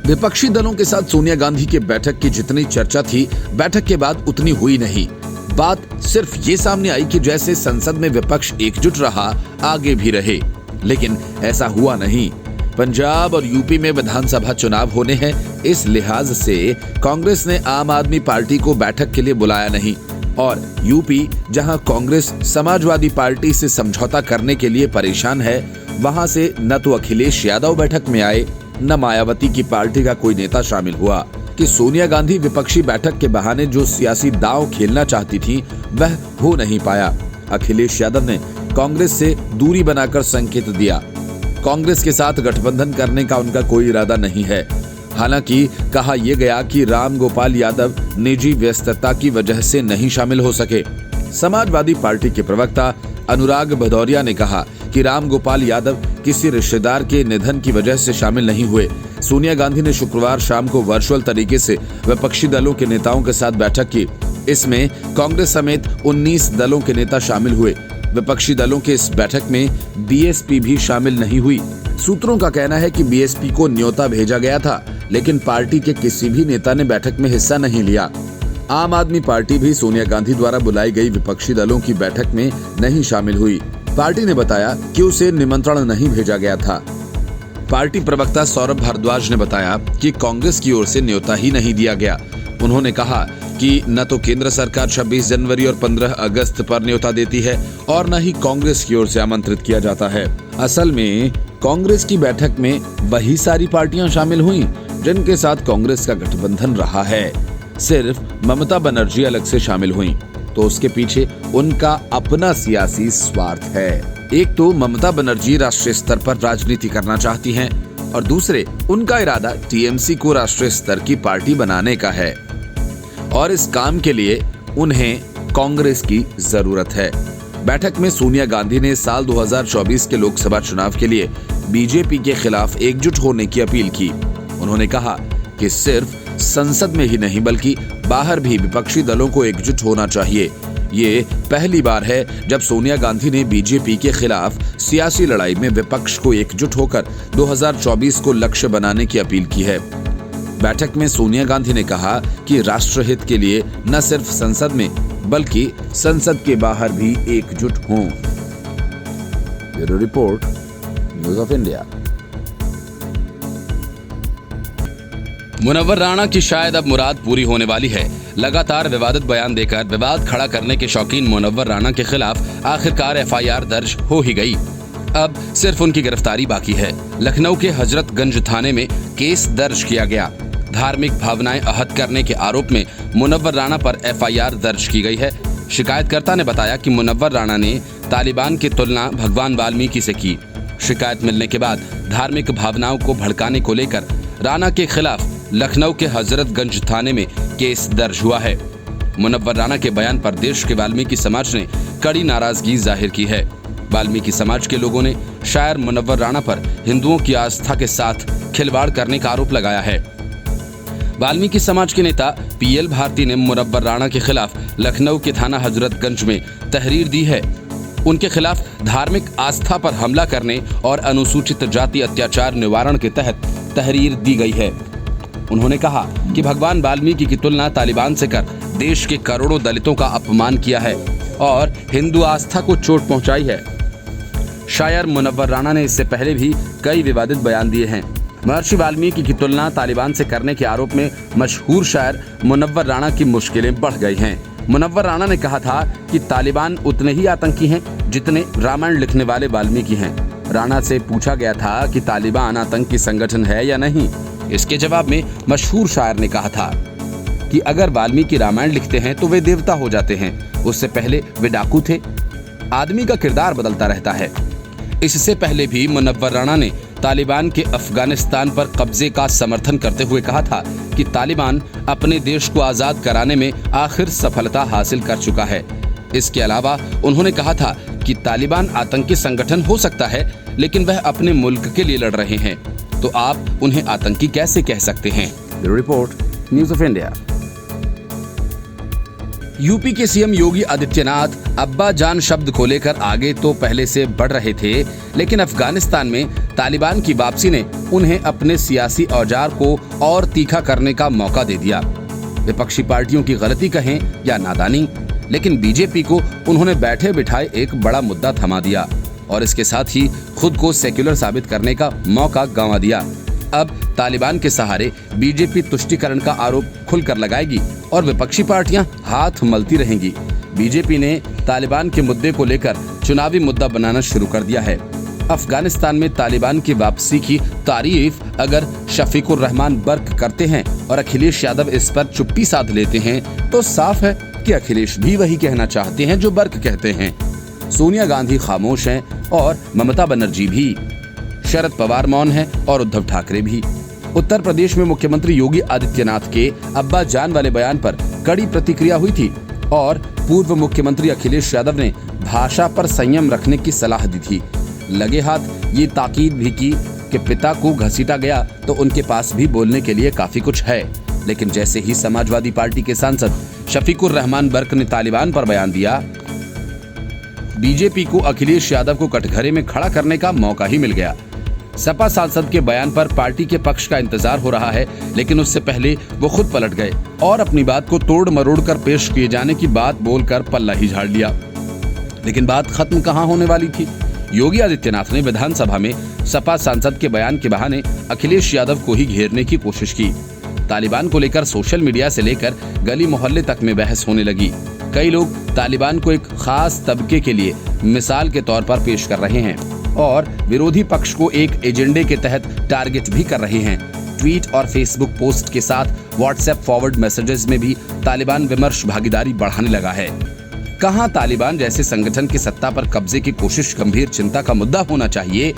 विपक्षी दलों के साथ सोनिया गांधी के बैठक की जितनी चर्चा थी, बैठक के बाद उतनी हुई नहीं। बात सिर्फ ये सामने आई कि जैसे संसद में विपक्ष एकजुट रहा, आगे भी रहे, लेकिन ऐसा हुआ नहीं। पंजाब और यूपी में विधानसभा चुनाव होने हैं, इस लिहाज से कांग्रेस ने आम आदमी पार्टी को बैठक के लिए बुलाया नहीं। और यूपी, जहां कांग्रेस समाजवादी पार्टी से समझौता करने के लिए परेशान है, वहां से न तो अखिलेश यादव बैठक में आए, न मायावती की पार्टी का कोई नेता शामिल हुआ। कि सोनिया गांधी विपक्षी बैठक के बहाने जो सियासी दांव खेलना चाहती थी, वह हो नहीं पाया। अखिलेश यादव ने कांग्रेस से दूरी बनाकर संकेत दिया। कांग्रेस के साथ गठबंधन करने का उनका कोई इरादा नहीं है। हालांकि कहा यह गया कि राम गोपाल यादव निजी व्यस्तता की वजह से नहीं शामिल हो सके। समाजवादी पार्टी के प्रवक्ता अनुराग भदौरिया ने कहा कि राम गोपाल यादव किसी रिश्तेदार के निधन की वजह से शामिल नहीं हुए। सोनिया गांधी ने शुक्रवार शाम को वर्चुअल तरीके से विपक्षी दलों के नेताओं के साथ बैठक की। इसमें कांग्रेस समेत 19 दलों के नेता शामिल हुए। विपक्षी दलों के इस बैठक में बीएसपी भी शामिल नहीं हुई। सूत्रों का कहना है कि बीएसपी को न्योता भेजा गया था, लेकिन पार्टी के किसी भी नेता ने बैठक में हिस्सा नहीं लिया। आम आदमी पार्टी भी सोनिया गांधी द्वारा बुलाई गई विपक्षी दलों की बैठक में नहीं शामिल हुई। पार्टी ने बताया कि उसे निमंत्रण नहीं भेजा गया था। पार्टी प्रवक्ता सौरभ भारद्वाज ने बताया कि कांग्रेस की ओर से न्योता ही नहीं दिया गया। उन्होंने कहा कि न तो केंद्र सरकार 26 जनवरी और 15 अगस्त पर न्योता देती है और न ही कांग्रेस की ओर से आमंत्रित किया जाता है। असल में कांग्रेस की बैठक में वही सारी पार्टियां शामिल हुईं जिनके साथ कांग्रेस का गठबंधन रहा है। सिर्फ ममता बनर्जी अलग से शामिल हुईं, तो उसके पीछे उनका अपना सियासी स्वार्थ है। एक तो ममता बनर्जी राष्ट्रीय स्तर पर राजनीति करना चाहती हैं और दूसरे उनका इरादा टीएमसी को राष्ट्रीय स्तर की पार्टी बनाने का है और इस काम के लिए उन्हें कांग्रेस की जरूरत है। बैठक में सोनिया गांधी ने साल 2024 के लोकसभा चुनाव के लिए बीजेपी के खिलाफ एकजुट होने की अपील की। उन्होंने कहा कि सिर्फ संसद में ही नहीं बल्कि बाहर भी विपक्षी दलों को एकजुट होना चाहिए। ये पहली बार है जब सोनिया गांधी ने बीजेपी के खिलाफ सियासी लड़ाई में विपक्ष को एकजुट होकर 2024 को लक्ष्य बनाने की अपील की है। बैठक में सोनिया गांधी ने कहा कि राष्ट्रहित के लिए न सिर्फ संसद में बल्कि संसद के बाहर भी एकजुट हों। Bureau report, news of India. Munawwar Rana की शायद अब मुराद पूरी होने वाली है। लगातार विवादित बयान देकर विवाद खड़ा करने के शौकीन मुनव्वर राणा के खिलाफ आखिरकार एफआईआर दर्ज हो ही गई। अब सिर्फ उनकी गिरफ्तारी बाकी है। लखनऊ के हजरतगंज थाने में केस दर्ज किया गया। धार्मिक भावनाएं आहत करने के आरोप में मुनव्वर राणा पर एफआईआर दर्ज की गई है। शिकायतकर्ता ने बताया कि मुनव्वर राणा ने तालिबान की तुलना भगवान वाल्मीकि से की। शिकायत मिलने के बाद धार्मिक भावनाओं को भड़काने को लेकर राणा के खिलाफ लखनऊ के हजरतगंज थाने में केस दर्ज हुआ है। मुनव्वर राणा के बयान पर देश के वाल्मीकि समाज ने कड़ी नाराजगी जाहिर की है। वाल्मीकि समाज के लोगों ने शायर मुनव्वर राणा पर हिंदुओं की आस्था के साथ खिलवाड़ करने का आरोप लगाया है। वाल्मीकि समाज के नेता पीएल भारती ने मुनव्वर राणा के खिलाफ लखनऊ के थाना हजरतगंज में तहरीर दी है। उनके खिलाफ धार्मिक आस्था पर हमला करने और अनुसूचित जाति अत्याचार निवारण के तहत तहरीर दी गई है। उन्होंने कहा कि भगवान वाल्मीकि की तुलना तालिबान से कर देश के करोड़ों दलितों का अपमान किया है और हिंदू आस्था को चोट पहुंचाई है। शायर मुनव्वर राणा ने इससे पहले भी कई विवादित बयान दिए हैं। महर्षि वाल्मीकि की तुलना तालिबान से करने के आरोप में मशहूर शायर मुनव्वर राणा की मुश्किलें बढ़ गई हैं। मुनव्वर राणा ने कहा था कि तालिबान उतने ही आतंकी हैं जितने रामायण लिखने वाले वाल्मीकि हैं। राणा से पूछा गया था कि तालिबान आतंकी संगठन है या नहीं। इसके जवाब में मशहूर शायर ने कहा था कि अगर वाल्मीकि रामायण लिखते हैं तो वे देवता हो जाते हैं, उससे पहले वे डाकू थे। आदमी का किरदार बदलता रहता है। इससे पहले भी मुनव्वर राणा ने तालिबान के अफगानिस्तान पर कब्जे का समर्थन करते हुए कहा था कि तालिबान अपने देश को आजाद कराने में आखिर सफलता हासिल कर चुका है। इसके अलावा उन्होंने कहा था कि तालिबान आतंकी संगठन हो सकता है, लेकिन वह अपने मुल्क के लिए लड़ रहे हैं, तो आप उन्हें आतंकी कैसे कह सकते हैं। Bureau report, news of India. UP के सीएम योगी आदित्यनाथ अब्बा जान शब्द को लेकर आगे तो पहले से बढ़ रहे थे, लेकिन अफगानिस्तान में तालिबान की वापसी ने उन्हें अपने सियासी औजार को और तीखा करने का मौका दे दिया। विपक्षी पार्टियों की गलती कहें या नादानी, लेकिन बीजेपी को उन्होंने बैठे बिठाए एक बड़ा मुद्दा थमा दिया और इसके साथ ही खुद को सेक्युलर साबित करने का मौका गंवा दिया। अब तालिबान के सहारे बीजेपी तुष्टीकरण का आरोप खुलकर लगाएगी और विपक्षी पार्टियां हाथ मलती रहेंगी। बीजेपी ने तालिबान के मुद्दे को लेकर चुनावी मुद्दा बनाना शुरू कर दिया है। अफगानिस्तान में तालिबान की वापसी की तारीफ अगर शफीकुर रहमान बर्क करते हैं और अखिलेश यादव इस पर चुप्पी साध लेते हैं तो साफ है कि अखिलेश भी वही कहना चाहते हैं जो बर्क कहते हैं। सोनिया गांधी खामोश हैं और ममता बनर्जी भी, शरद पवार मौन है और उद्धव ठाकरे भी। उत्तर प्रदेश में मुख्यमंत्री योगी आदित्यनाथ के अब्बा जान वाले बयान पर कड़ी प्रतिक्रिया हुई थी और पूर्व मुख्यमंत्री अखिलेश यादव ने भाषा पर संयम रखने की सलाह दी थी। लगे हाथ ये ताकीद भी की कि पिता को घसीटा गया तो उनके पास भी बोलने के लिए काफी कुछ है। लेकिन जैसे ही समाजवादी पार्टी के सांसद शफीकुर रहमान बर्क ने तालिबान पर बयान दिया, बीजेपी को अखिलेश यादव को कटघरे में खड़ा करने का मौका ही मिल गया। सपा सांसद के बयान पर पार्टी के पक्ष का इंतजार हो रहा है, लेकिन उससे पहले वो खुद पलट गए और अपनी बात को तोड़ मरोड़ कर पेश किए जाने की बात बोलकर पल्ला ही झाड़ लिया। लेकिन बात खत्म कहां होने वाली थी। योगी आदित्यनाथ ने विधानसभा में सपा सांसद के बयान के बहाने अखिलेश यादव को ही घेरने की कोशिश की। तालिबान को लेकर सोशल मीडिया से लेकर गली मोहल्ले तक में बहस होने लगी। कई लोग तालिबान को एक खास तबके के लिए मिसाल के तौर पर पेश कर रहे हैं और विरोधी पक्ष को एक एजेंडे के तहत टारगेट भी कर रहे हैं। ट्वीट और फेसबुक पोस्ट के साथ व्हाट्सएप फॉरवर्ड मैसेजेस में भी तालिबान विमर्श भागीदारी बढ़ाने लगा है। कहां तालिबान जैसे संगठन की सत्ता पर कब्जे की कोशिश गंभीर चिंता का मुद्दा होना चाहिए,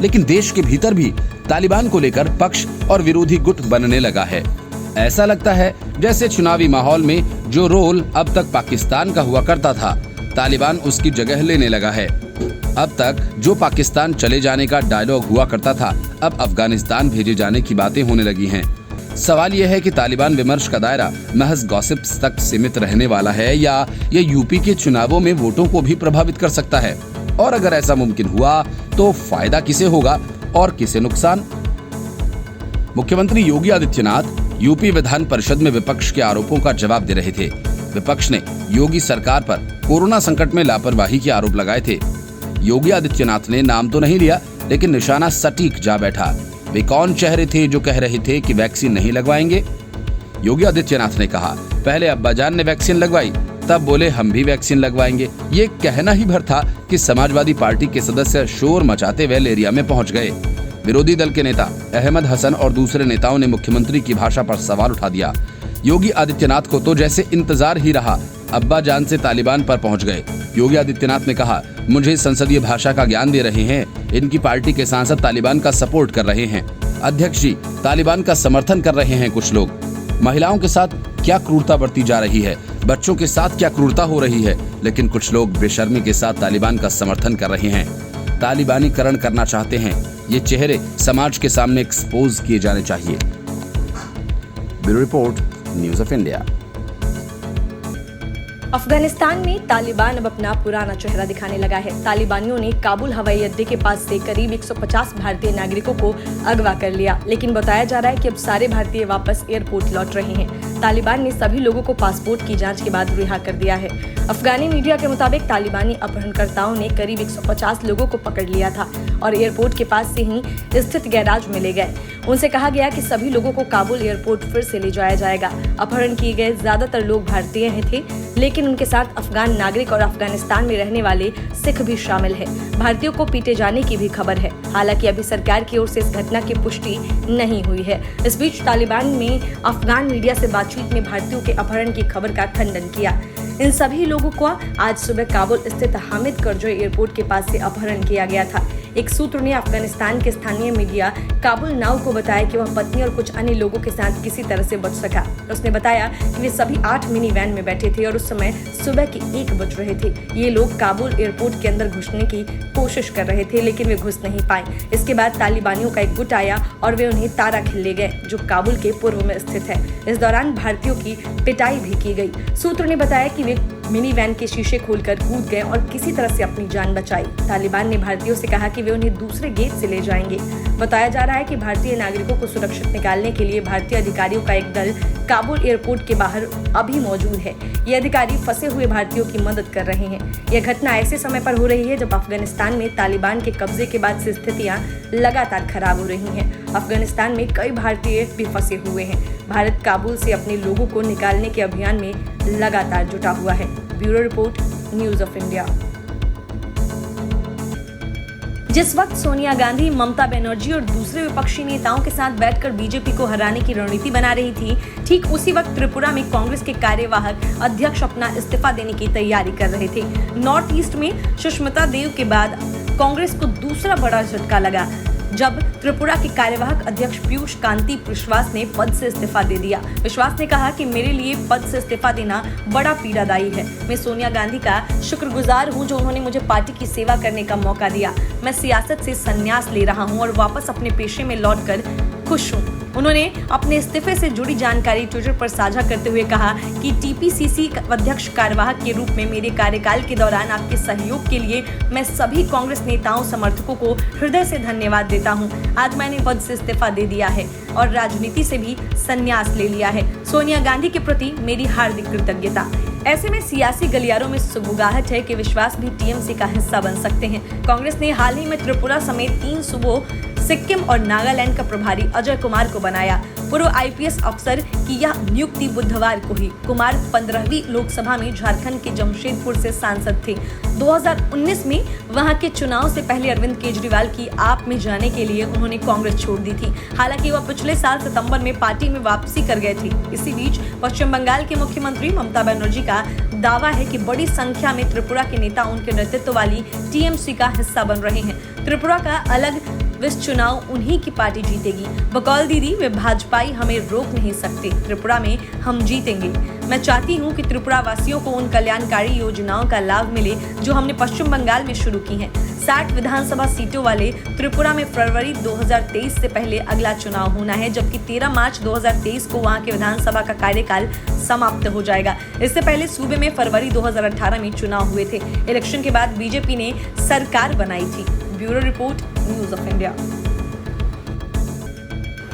लेकिन देश के भीतर भी तालिबान को लेकर पक्ष और विरोधी गुट बनने लगा है। ऐसा लगता है जैसे चुनावी माहौल में जो रोल अब तक पाकिस्तान का हुआ करता था, तालिबान उसकी जगह लेने लगा है। अब तक जो पाकिस्तान चले जाने का डायलॉग हुआ करता था, अब अफगानिस्तान भेजे जाने की बातें होने लगी हैं। सवाल यह है कि तालिबान विमर्श का दायरा महज गॉसिप्स तक सीमित रहने वाला है या ये यूपी के चुनावों में वोटों को भी प्रभावित कर सकता है, और अगर ऐसा मुमकिन हुआ तो फायदा किसे होगा और किसे नुकसान। मुख्यमंत्री योगी आदित्यनाथ यूपी विधान परिषद में विपक्ष के आरोपों का जवाब दे रहे थे। विपक्ष ने योगी सरकार पर कोरोना संकट में लापरवाही के आरोप लगाए थे। योगी आदित्यनाथ ने नाम तो नहीं लिया, लेकिन निशाना सटीक जा बैठा। वे कौन चेहरे थे जो कह रहे थे कि वैक्सीन नहीं लगवाएंगे? योगी आदित्यनाथ ने कहा, पहले अब्बाजान ने वैक्सीन लगवाई, तब बोले हम भी वैक्सीन लगवाएंगे। ये कहना ही भर था कि समाजवादी पार्टी के सदस्य शोर मचाते हुए एरिया में पहुंच गए। विरोधी दल के नेता अहमद हसन और दूसरे नेताओं ने मुख्यमंत्री की भाषा पर सवाल उठा दिया। योगी आदित्यनाथ को तो जैसे इंतजार ही रहा, अब्बा जान से तालिबान पर पहुंच गए। योगी आदित्यनाथ ने कहा, मुझे संसदीय भाषा का ज्ञान दे रहे हैं, इनकी पार्टी के सांसद तालिबान का सपोर्ट कर रहे हैं। अध्यक्ष जी, तालिबान का समर्थन कर रहे हैं कुछ लोग। महिलाओं के साथ क्या क्रूरता बरती जा रही है, बच्चों के साथ क्या क्रूरता हो रही है, लेकिन कुछ लोग बेशर्मी के साथ तालिबान का समर्थन कर रहे हैं, तालिबानीकरण करना चाहते हैं। ये चेहरे समाज के सामने एक्सपोज किए जाने चाहिए। Bureau report, news of India. Afghanistan में तालिबान अब अपना पुराना चेहरा दिखाने लगा है। तालिबानियों ने काबुल हवाई अड्डे के पास से करीब 150 भारतीय नागरिकों को अगवा कर लिया, लेकिन बताया जा रहा है कि अब सारे भारतीय वापस एयरपोर्ट लौट रहे हैं। तालिबान ने सभी लोगों को पासपोर्ट की जांच के बाद रिहा कर दिया है। अफगानी मीडिया के मुताबिक तालिबानी अपहरणकर्ताओं ने करीब 150 लोगों को पकड़ लिया था और एयरपोर्ट के पास से ही स्थित गैराज में ले गए। उनसे कहा गया कि सभी लोगों को काबुल एयरपोर्ट फिर से ले जाया जाएगा। अपहरण किए गए ज्यादातर लोग भारतीय थे, लेकिन उनके साथ अफगान नागरिक और अफगानिस्तान में रहने वाले सिख भी शामिल है। भारतीयों को पीटे जाने की भी खबर है। हालांकि अभी सरकार की ओर से इस घटना की पुष्टि नहीं हुई है। इस बीच तालिबान ने अफगान मीडिया से बातचीत में भारतीयों के अपहरण की खबर का खंडन किया। इन सभी लोगों को आज सुबह काबुल स्थित हामिद करजोई एयरपोर्ट के पास से अपहरण किया गया था। एक सूत्र ने अफगानिस्तान के स्थानीय मीडिया काबुल नाउ को बताया कि वह पत्नी और कुछ अन्य लोगों के साथ किसी तरह से बच सका। उसने बताया कि वे सभी 8 मिनी वैन में बैठे थे और उस समय सुबह के 1 बज रहे थे। ये लोग काबुल एयरपोर्ट के अंदर घुसने की कोशिश कर रहे थे, लेकिन वे घुस नहीं पाए। इसके बाद तालिबानियों का एक गुट आया और वे उन्हें तारा खिल ले गए, जो काबुल के पूर्व में स्थित है। इस दौरान भारतीयों की पिटाई भी की गई। सूत्र ने बताया कि कि वे मिनी वैन के शीशे खोलकर कूद गए और किसी तरह से अपनी जान बचाई। तालिबान ने भारतीयों से कहा कि वे उन्हें दूसरे गेट से ले जाएंगे। बताया जा रहा है कि भारतीय नागरिकों को सुरक्षित निकालने के लिए भारतीय अधिकारियों का एक दल काबुल एयरपोर्ट के बाहर अभी मौजूद है। ये अधिकारी फंसे हुए भारतीयों की मदद कर रहे हैं। यह घटना ऐसे समय पर हो रही है जब अफगानिस्तान में तालिबान के कब्जे के बाद से स्थितियां लगातार खराब हो रही हैं। अफगानिस्तान में कई भारतीय भी फंसे हुए हैं। भारत काबुल से अपने लोगों को निकालने के अभियान में लगातार जुटा हुआ है। Bureau report, news of India. जिस वक्त सोनिया गांधी, ममता बनर्जी और दूसरे विपक्षी नेताओं के साथ बैठकर बीजेपी को हराने की रणनीति बना रही थी, ठीक उसी वक्त त्रिपुरा में कांग्रेस के कार्यवाहक अध्यक्ष अपना इस्तीफा देने की तैयारी कर रहे थे। नॉर्थ ईस्ट में सुष्मिता देव के बाद कांग्रेस को दूसरा बड़ा झटका लगा जब त्रिपुरा के कार्यवाहक अध्यक्ष पीयूष कांति विश्वास ने पद से इस्तीफा दे दिया। विश्वास ने कहा कि मेरे लिए पद से इस्तीफा देना बड़ा पीड़ादायी है। मैं सोनिया गांधी का शुक्रगुजार हूं जो उन्होंने मुझे पार्टी की सेवा करने का मौका दिया। मैं सियासत से संन्यास ले रहा हूं और वापस अपने पेशे में लौटकर खुश हूं। उन्होंने अपने इस्तीफे से जुड़ी जानकारी ट्विटर पर साझा करते हुए कहा कि टीपीसीसी अध्यक्ष कार्यवाहक के रूप में मेरे कार्यकाल के दौरान आपके सहयोग के लिए मैं सभी कांग्रेस नेताओं समर्थकों को हृदय से धन्यवाद देता हूं। आज मैंने पद से इस्तीफा दे दिया है और राजनीति से भी संन्यास ले लिया है। सोनिया गांधी के प्रति मेरी हार्दिक कृतज्ञता। ऐसे में सियासी गलियारों में सुगबुगाहट है कि विश्वास भी टीएमसी का हिस्सा बन सकते हैं। कांग्रेस ने हाल ही में त्रिपुरा समेत 3 सूबों सिक्किम और नागालैंड का प्रभारी अजय कुमार को बनाया। पूर्व आईपीएस अफसर की यह नियुक्ति बुधवार को हुई। कुमार 15वीं लोकसभा में झारखंड के जमशेदपुर से सांसद थे। 2019 में वहां के चुनाव से पहले अरविंद केजरीवाल की आप में जाने के लिए उन्होंने कांग्रेस छोड़ दी थी। हालांकि वह पिछले साल सितंबर में पार्टी में वापसी कर गए थे। इसी बीच पश्चिम बंगाल के मुख्यमंत्री ममता बनर्जी का दावा है कि बड़ी संख्या में त्रिपुरा के नेता उनके नेतृत्व वाली टीएमसी का हिस्सा बन रहे हैं। त्रिपुरा का अलग विस चुनाव उन्हीं की पार्टी जीतेगी। बकौल दीदी, वे भाजपाई हमें रोक नहीं सकते। त्रिपुरा में हम जीतेंगे। मैं चाहती हूं कि त्रिपुरा वासियों को उन कल्याणकारी योजनाओं का लाभ मिले जो हमने पश्चिम बंगाल में शुरू की हैं। 60 विधानसभा सीटों वाले त्रिपुरा में फरवरी 2023 से पहले अगला चुनाव होना है, जबकि 13 मार्च 2023 को वहां के विधानसभा का कार्यकाल समाप्त हो जाएगा। इससे पहले सूबे में फरवरी 2018 में चुनाव हुए थे। इलेक्शन के बाद बीजेपी ने सरकार बनाई थी। Bureau report, news of India.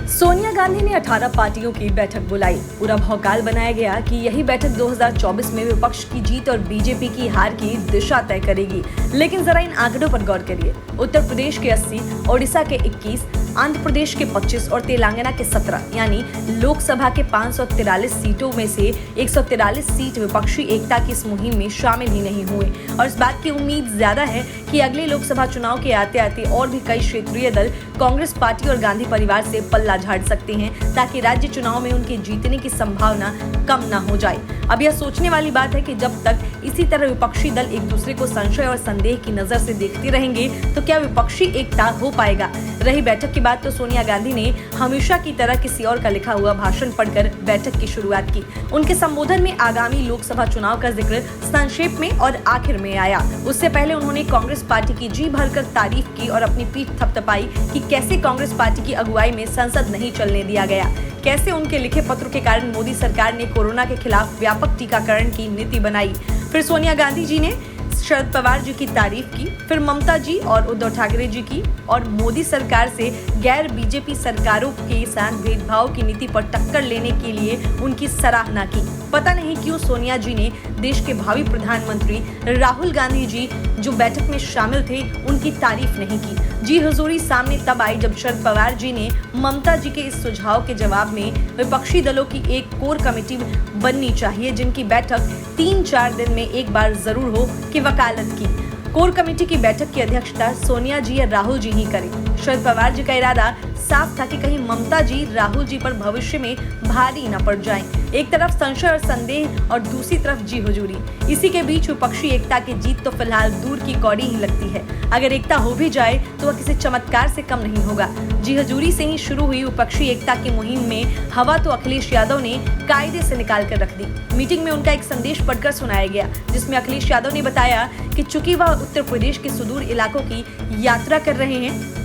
Sonia Gandhi ने 18 पार्टियों की बैठक बुलाई। पूरा भौकाल बनाया गया कि यही बैठक 2024 में विपक्ष की जीत और बीजेपी की हार की दिशा तय करेगी। लेकिन जरा इन आंकड़ों पर गौर करिए। उत्तर प्रदेश के 80, ओडिशा के 21, आंध्र प्रदेश के 25 और तेलंगाना के 17, यानी लोकसभा के 543 सीटों में से 143 सीट विपक्षी एकता की इस मुहिम में शामिल ही नहीं हुए। और इस बात की उम्मीद ज्यादा है कि अगले लोकसभा चुनाव के आते आते और भी कई क्षेत्रीय दल कांग्रेस पार्टी और गांधी परिवार से पल्ला झाड़ सकते हैं, ताकि राज्य चुनाव में उनके जीतने की संभावना कम न हो जाए। अब यह सोचने वाली बात है कि जब तक इसी तरह विपक्षी दल एक दूसरे को संशय और संदेह की नजर से देखते रहेंगे तो क्या विपक्षी एकता हो पाएगा। रही बैठक की बात, तो सोनिया गांधी ने हमेशा की तरह किसी और का लिखा हुआ भाषण पढ़कर बैठक की शुरुआत की। उनके संबोधन में आगामी लोकसभा चुनाव का जिक्र संक्षेप में और आखिर में आया। उससे पहले उन्होंने कांग्रेस पार्टी की जी भरकर तारीफ की और अपनी पीठ थपथपाई कि कैसे कांग्रेस पार्टी की अगुवाई में संसद नहीं चलने दिया गया, कैसे उनके लिखे पत्र के कारण मोदी सरकार ने कोरोना के खिलाफ व्यापक टीकाकरण की नीति बनाई। फिर सोनिया गांधी जी ने शरद पवार जी की तारीफ की, फिर ममता जी और उद्धव ठाकरे जी की, और मोदी सरकार से गैर बीजेपी सरकारों के साथ भेदभाव की नीति पर टक्कर लेने के लिए उनकी सराहना की। पता नहीं क्यों सोनिया जी ने देश के भावी प्रधानमंत्री राहुल गांधी जी जो बैठक में शामिल थे उनकी तारीफ नहीं की। जी हुजूरी सामने तब आई जब शरद पवार जी ने ममता जी के इस सुझाव के जवाब में विपक्षी दलों की एक कोर कमेटी बननी चाहिए जिनकी बैठक 3-4 दिन में एक बार जरूर हो की वकालत की। कोर कमेटी की बैठक की अध्यक्षता सोनिया जी या राहुल जी ही करें। शरद पवार जी का इरादा साफ था कि कहीं ममता जी राहुल जी पर भविष्य में भारी न पड़ जाएं। एक तरफ संशय और संदेह और दूसरी तरफ जी हुजूरी। इसी के बीच विपक्षी एकता की जीत तो फिलहाल दूर की कौड़ी ही लगती है। अगर एकता हो भी जाए तो वह किसी चमत्कार से कम नहीं होगा। जी हुजूरी से ही शुरू हुई विपक्षी एकता की मुहिम में हवा तो अखिलेश यादव ने कायदे से निकाल कर रख दी। मीटिंग में उनका एक संदेश पढ़कर सुनाया गया जिसमें अखिलेश यादव ने बताया कि चूंकि वह उत्तर प्रदेश के सुदूर इलाकों की यात्रा कर रहे हैं,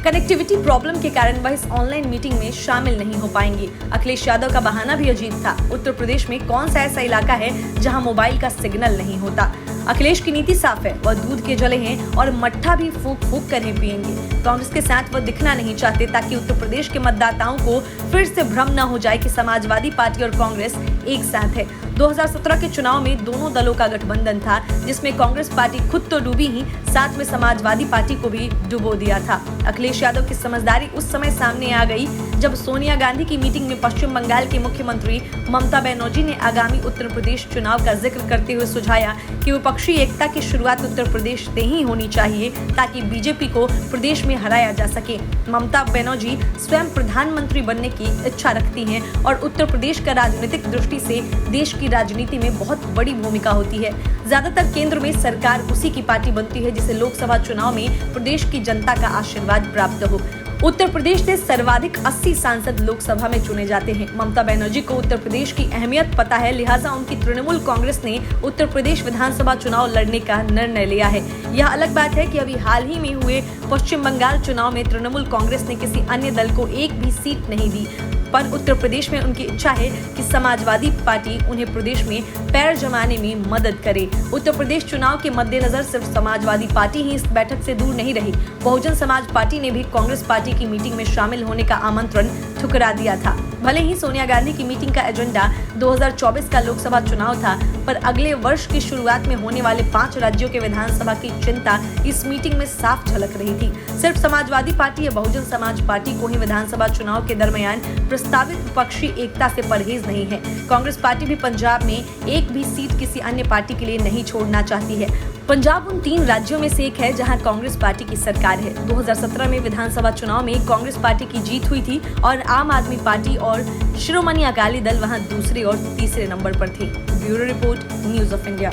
कनेक्टिविटी प्रॉब्लम के कारण वह इस ऑनलाइन मीटिंग में शामिल नहीं हो पाएंगे। अखिलेश यादव का बहाना भी अजीब था। उत्तर प्रदेश में कौन सा ऐसा इलाका है जहां मोबाइल का सिग्नल नहीं होता। अखिलेश की नीति साफ है, वह दूध के जले हैं और मट्ठा भी फूंक फूंक कर ही पिएंगे। कांग्रेस के साथ वह दिखना नहीं चाहते ताकि उत्तर प्रदेश के मतदाताओं को फिर से भ्रम न हो जाए कि समाजवादी पार्टी और कांग्रेस एक साथ है। 2017 के चुनाव में दोनों दलों का गठबंधन था, जिसमें कांग्रेस पार्टी खुद तो डूबी ही, साथ में समाजवादी पार्टी को भी डुबो दिया था। अखिलेश यादव की समझदारी उस समय सामने आ गई जब सोनिया गांधी की मीटिंग में पश्चिम बंगाल की मुख्यमंत्री ममता बनर्जी ने आगामी उत्तर प्रदेश चुनाव का जिक्र करते हुए सुझाया कि विपक्षी एकता की शुरुआत उत्तर प्रदेश से ही होनी चाहिए ताकि बीजेपी को प्रदेश में हराया जा सके। ममता बनर्जी स्वयं प्रधानमंत्री बनने की इच्छा रखती हैं और उत्तर प्रदेश का राजनीतिक दृष्टि से देश की राजनीति में बहुत बड़ी भूमिका होती है। ज्यादातर केंद्र में सरकार उसी की पार्टी बनती है जिसे लोकसभा चुनाव में प्रदेश की जनता का आशीर्वाद प्राप्त हो। उत्तर प्रदेश से सर्वाधिक 80 सांसद लोकसभा में चुने जाते हैं। ममता बनर्जी को उत्तर प्रदेश की अहमियत पता है, लिहाजा उनकी तृणमूल कांग्रेस ने उत्तर प्रदेश विधानसभा चुनाव लड़ने का निर्णय लिया है। यह अलग बात है कि अभी हाल ही में हुए पश्चिम बंगाल चुनाव में तृणमूल कांग्रेस ने किसी अन्य दल को एक भी सीट नहीं दी, पर उत्तर प्रदेश में उनकी इच्छा है कि समाजवादी पार्टी उन्हें प्रदेश में पैर जमाने में मदद करे। उत्तर प्रदेश चुनाव के मद्देनजर सिर्फ समाजवादी पार्टी ही इस बैठक से दूर नहीं रही। बहुजन समाज पार्टी ने भी कांग्रेस पार्टी की मीटिंग में शामिल होने का आमंत्रण ठुकरा दिया था। भले ही सोनिया गांधी की मीटिंग का एजेंडा 2024 का लोकसभा चुनाव था, पर अगले वर्ष की शुरुआत में होने वाले 5 राज्यों के विधानसभा की चिंता इस मीटिंग में साफ झलक रही थी। सिर्फ समाजवादी पार्टी या बहुजन समाज पार्टी को ही विधानसभा चुनाव के दरमियान प्रस्तावित विपक्षी एकता से परहेज नहीं है। कांग्रेस पार्टी भी पंजाब में एक भी सीट किसी अन्य पार्टी के लिए नहीं छोड़ना चाहती है। पंजाब उन 3 राज्यों में से एक है जहां कांग्रेस पार्टी की सरकार है। 2017 में विधानसभा चुनाव में कांग्रेस पार्टी की जीत हुई थी और आम आदमी पार्टी और शिरोमणि अकाली दल वहां दूसरे और तीसरे नंबर पर थे। Bureau report, news of India.